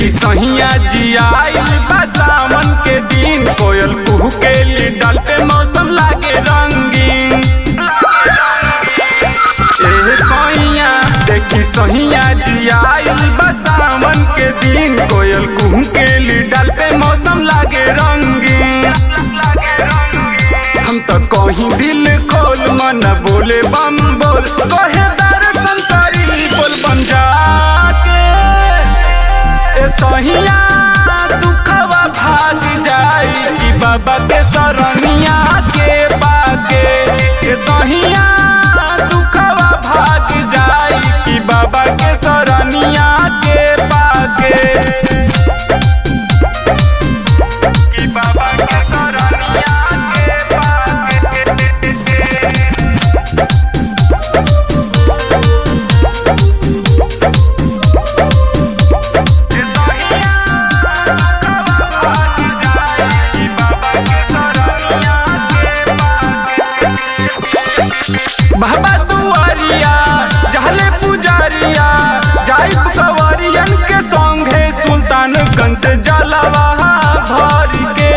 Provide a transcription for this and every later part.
देखी सहिया जी आइल बा सावन के दिन, कोयल कुहू के लिए डाल पे मौसम लागे रंगीन। सहिया देखी सहिया जी आइल बा सावन के दिन, कोयल कुहू के लिए डाल पे मौसम लागे रंगीन। हम तो कहीं दिल खोल मन बोले बम बोल, कहे दर्शन करी बोल बन जाके। ए सहिया दुखवा भाग जाई कि बाबा के शरणिया के पाके। ए सहिया दुखवा भाग जाई कि बाबा के शरणिया के पाके। कि बाबा के शरणिया के पाके। बाबा दुआरिया जहले पुजारिया जाई कवरियन के संगे, सुल्तानगंज से जलवा भर के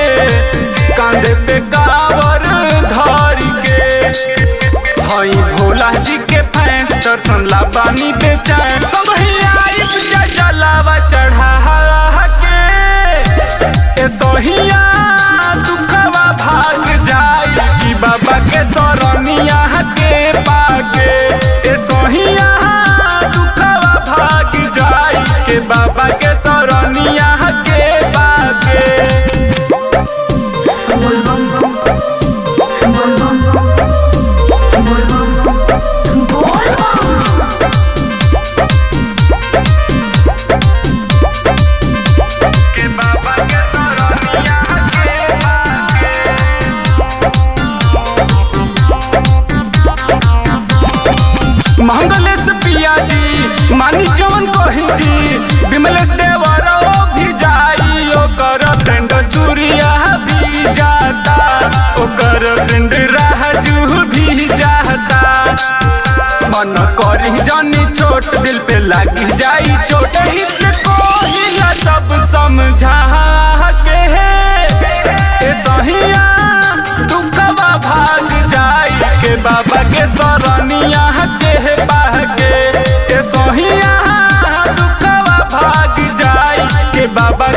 कांधे पे कावर धर के। हई भोला जी के फैन दर्शन ला पानी बेचैन, संगही आई जलवा चढ़ा के। ए सहिया दुखवा भाग जाई कि बाबा के शरणिया के पाके। ए सहिया दुखवा भाग जाई के बाबा के शरणिया के पाके। मंगलेश पिया जी मानी जवन कही जी, विमलेश देवरा भी जाई, ओकर फ्रेंड सूर्या भी जाता, ओकर फ्रेंड राजू भी जाता। मन करी जानी छोट दिल पे लागी जाई चोट, हिस्से कोहिला सब समझा के। ए सहिया दुखवा भाग जाई के बाबा के शरणिया के पाके। ए सहिया दुखवा भाग जाई के बाबा